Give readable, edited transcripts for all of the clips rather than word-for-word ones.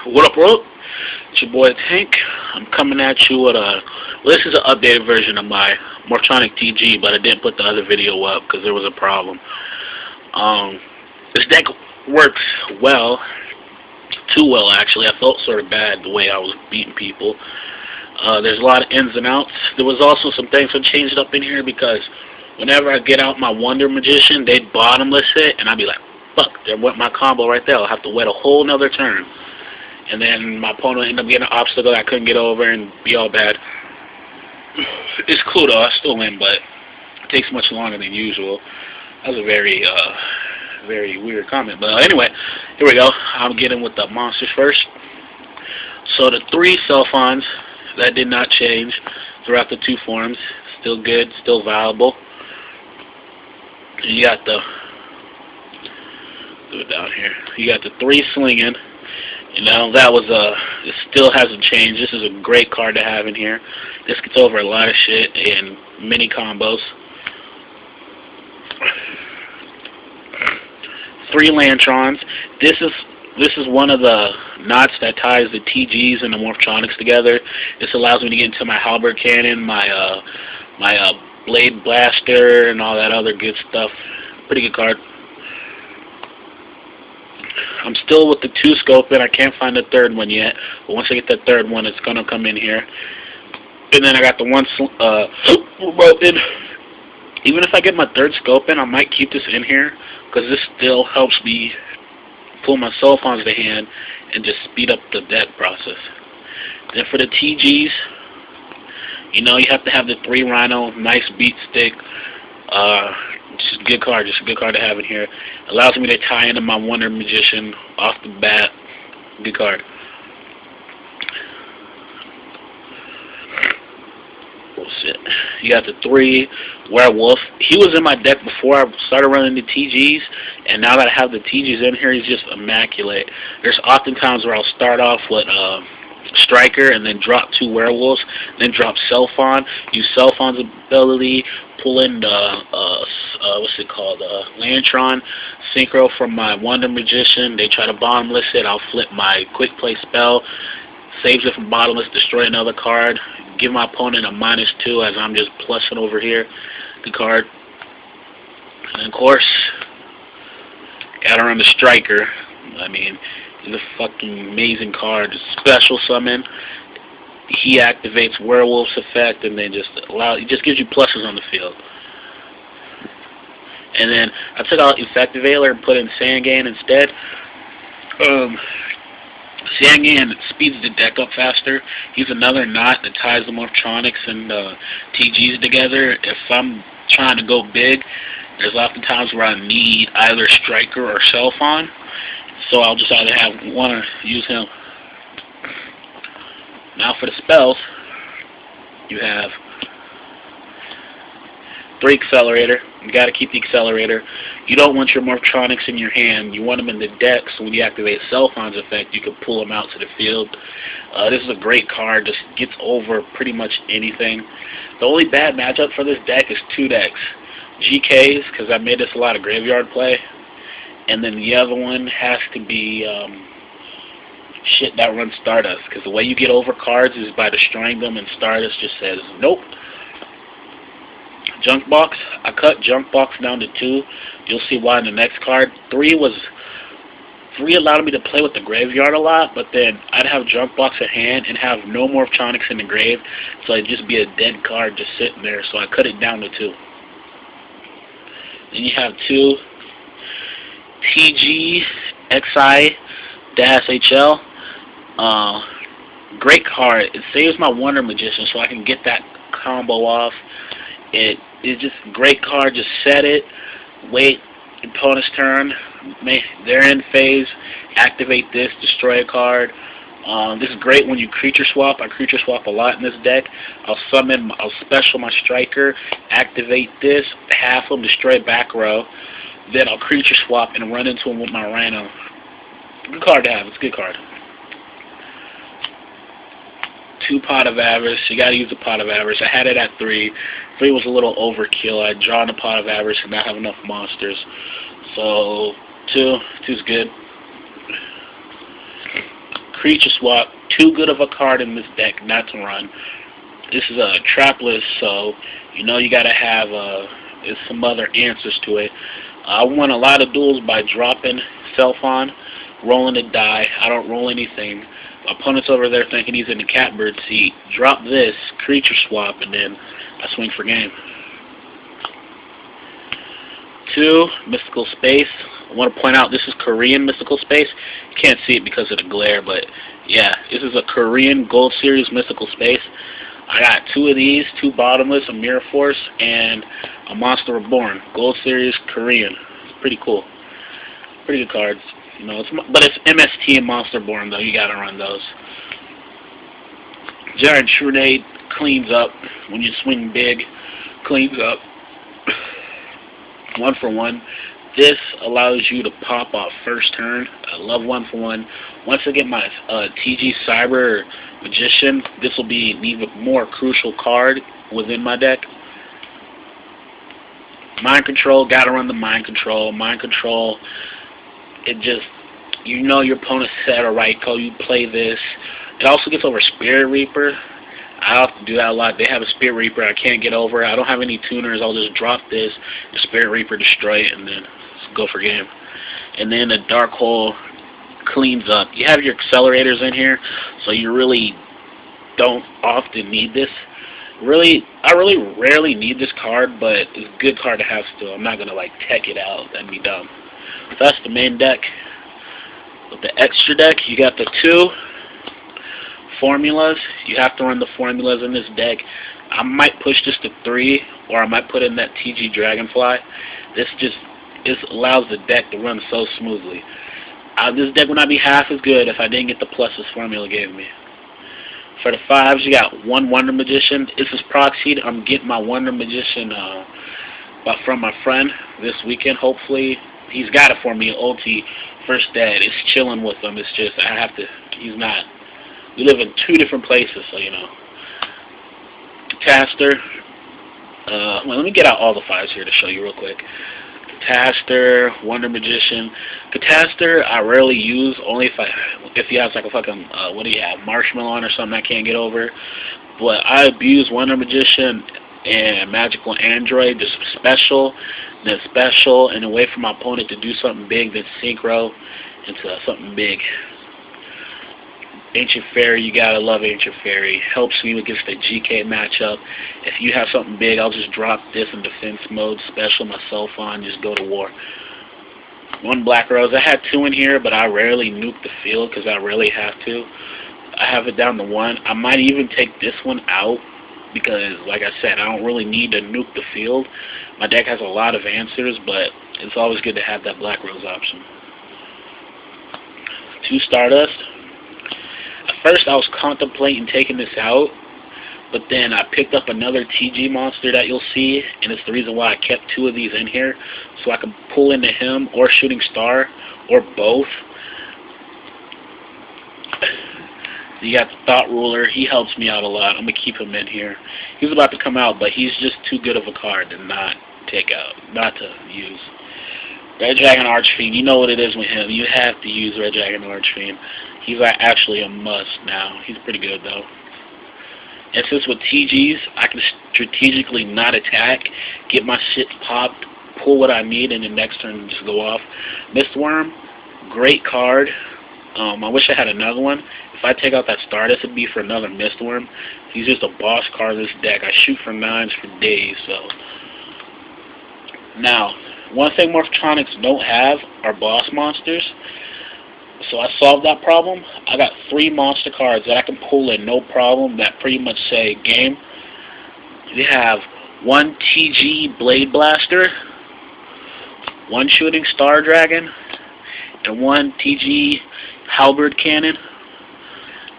What up, bro? It's your boy Tank. I'm coming at you with a. Well, this is an updated version of my morphtronic TG, but I didn't put the other video up because there was a problem. This deck works well, too well actually. I felt sort of bad the way I was beating people. There's a lot of ins and outs. There was also some things that changed up in here because whenever I get out my Wonder Magician, they'd bottomless it, and I'd be like, fuck, there went my combo right there. I'll have to wait a whole nother turn. And then my opponent would end up getting an obstacle that I couldn't get over and be all bad. It's cool though, I still win, but it takes much longer than usual. That was a very weird comment. But anyway, here we go. I'm getting with the monsters first. So the 3 Selfons, that did not change throughout the 2 forms. Still good, still viable. And you got the, do it down here. You got the 3 Slinging. You know, that was it still hasn't changed. This is a great card to have in here. This gets over a lot of shit in mini combos. 3 Lantrons. This is one of the knots that ties the TGs and the morphtronics together. This allows me to get into my halberd cannon, my blade blaster, and all that other good stuff. Pretty good card. I'm still with the 2 scoping. I can't find the 3rd one yet, but once I get the 3rd one, it's gonna come in here. And then I got the 1 broken. Even if I get my 3rd scoping, I might keep this in here because this still helps me pull my Selfons to hand and just speed up the deck process. Then for the TGs, you know, you have to have the 3 Rhino, nice beat stick. Just a good card, to have in here. Allows me to tie into my Wonder Magician off the bat. Good card. Oh shit. You got the 3 Werewolf. He was in my deck before I started running the TGs, and now that I have the TGs in here, he's just immaculate. There's often times where I'll start off with Striker and then drop 2 Werewolves, then drop Selfon, use Selfon's ability, pull in the what's it called, Lantron, Synchro from my Wonder Magician. They try to bottomless it, I'll flip my quick play spell, saves it from bottomless, destroy another card, give my opponent a -2 as I'm just plussing over here. Good card. And of course, gotta run the Striker. I mean, he's a fucking amazing card. Special summon. He activates Werewolf's effect and then it just gives you pluses on the field. And then I took out Effective Veiler and put in Sangan instead. Sangan speeds the deck up faster. He's another knot that ties the morphtronics and TGs together. If I'm trying to go big, there's often times where I need either Striker or Selfon. So I'll just either have one or use him. Now for the spells, you have 3 Accelerator. You got to keep the Accelerator. You don't want your morphtronics in your hand. You want them in the deck, so when you activate Selfon's effect, you can pull them out to the field. This is a great card. Just gets over pretty much anything. The only bad matchup for this deck is 2 decks. GKs, because I made this a lot of graveyard play. And then the other one has to be shit that runs Stardust, because the way you get over cards is by destroying them, and Stardust just says nope. Junk Box, I cut Junk Box down to 2. You'll see why in the next card. 3 allowed me to play with the graveyard a lot, but then I'd have Junk Box at hand and have no morphtronics in the grave, so it'd just be a dead card just sitting there, so I cut it down to 2. Then you have 2 yua.gia.oh. Great card. It saves my Wonder Magician so I can get that combo off. It is just a great card. Just set it, wait, opponent's turn, they're in phase, activate this, destroy a card. This is great when you creature swap. I creature swap a lot in this deck. I'll special my Striker, activate this, half them, destroy back row. Then I'll creature swap and run into him with my Rhino. Good card to have. It's a good card. 2 Pot of Avarice. You gotta use the Pot of Avarice. I had it at 3. 3 was a little overkill. I'd drawn the Pot of Avarice and not have enough monsters. So 2. 2's good. Creature Swap, too good of a card in this deck not to run. This is a trapless, so you know you gotta have there's some other answers to it. I won a lot of duels by dropping Self-on, rolling a die. I don't roll anything. My opponent's over there thinking he's in the catbird seat. Drop this, Creature Swap, and then I swing for game. 2, Mystical Space. I want to point out this is Korean Mystical Space. You can't see it because of the glare, but yeah, this is a Korean Gold Series Mystical Space. I got 2 of these, 2 bottomless, a Mirror Force, and a Monster Reborn. Gold Series Korean. It's pretty cool. Pretty good cards. You know, but it's MST and Monster Reborn though. You gotta run those. Giant Shrunade cleans up when you swing big. Cleans up. 1 for 1. This allows you to pop off first turn. I love 1 for 1. Once I get my TG Cyber Magician, this will be an even more crucial card within my deck. Mind Control, gotta run the Mind Control. Mind Control, it just, you know your opponent's set a right code, you play this. It also gets over Spirit Reaper. I have to do that a lot. They have a Spirit Reaper, I can't get over. I don't have any tuners, I'll just drop this, the Spirit Reaper, destroy it, and then go for game. And then the Dark Hole cleans up. You have your accelerators in here, so you really don't often need this. I really rarely need this card, but it's a good card to have still. I'm not gonna like tech it out, that'd be dumb. So that's the main deck. With the extra deck, you got the 2 formulas. You have to run the formulas in this deck. I might push this to 3, or I might put in that TG Dragonfly. This allows the deck to run so smoothly. This deck would not be half as good if I didn't get the pluses formula gave me. For the 5s, you got 1 Wonder Magician. This is proxied. I'm getting my Wonder Magician from my friend this weekend, hopefully. He's got it for me, ulti. First dad is chilling with him. It's just, he's not. We live in 2 different places, so you know. Caster. Well, let me get out all the 5s here to show you real quick. Caster, Wonder Magician. Catastor I rarely use, only if he has like a fucking what do you have, Marshmallow on or something I can't get over. But I abuse Wonder Magician and Magical Android, just special, then special, and then wait for my opponent to do something big, then synchro into something big. Ancient Fairy, you gotta love Ancient Fairy. Helps me against the GK matchup. If you have something big, I'll just drop this in defense mode, special myself on, just go to war. 1 Black Rose. I had 2 in here, but I rarely nuke the field because I rarely have to. I have it down to 1. I might even take this one out because, like I said, I don't really need to nuke the field. My deck has a lot of answers, but it's always good to have that Black Rose option. 2 Stardust. At first I was contemplating taking this out, but then I picked up another TG monster that you'll see, and it's the reason why I kept 2 of these in here, so I can pull into him or Shooting Star, or both. You got the Thought Ruler, he helps me out a lot. I'm going to keep him in here. He's about to come out, but he's just too good of a card to not take out, not to use. Red Dragon Archfiend, you know what it is with him. You have to use Red Dragon Archfiend. He's actually a must now. He's pretty good though. And since with TGs, I can strategically not attack, get my shit popped, pull what I need, and the next turn just go off. Mistworm, great card. I wish I had another one. If I take out that Stardust, it'd be for another Mistworm. He's just a boss card in this deck. I shoot for 9s for days, so. Now, one thing morphtronics don't have are boss monsters. So I solved that problem. I got 3 monster cards that I can pull in no problem that pretty much say game. We have 1 TG Blade Blaster, 1 Shooting Star Dragon, and 1 TG Halberd Cannon.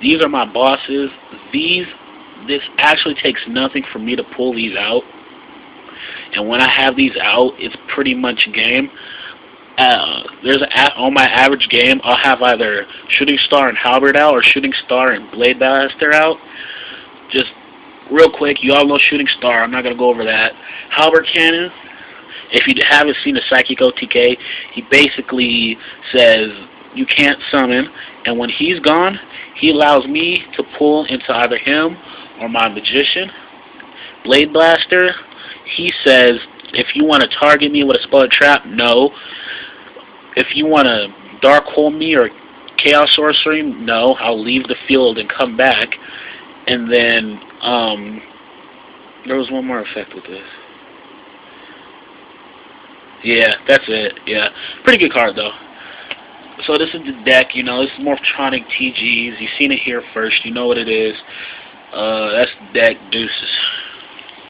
These are my bosses. This actually takes nothing for me to pull these out. And when I have these out, it's pretty much game. On my average game, I'll have either Shooting Star and Halberd out or Shooting Star and Blade Blaster out. Just real quick, you all know Shooting Star. I'm not going to go over that. Halberd Cannon, if you haven't seen the Psychic OTK, he basically says you can't summon, And when he's gone, he allows me to pull into either him or my magician. Blade Blaster, he says, if you want to target me with a spell trap, no. If you want to dark hole me or chaos sorcery, no. I'll leave the field and come back. And then, there was one more effect with this. Yeah, that's it. Yeah, pretty good card though. So this is the deck. You know, this is morphtronic TGs. You've seen it here first. You know what it is. That's the deck. Deuces.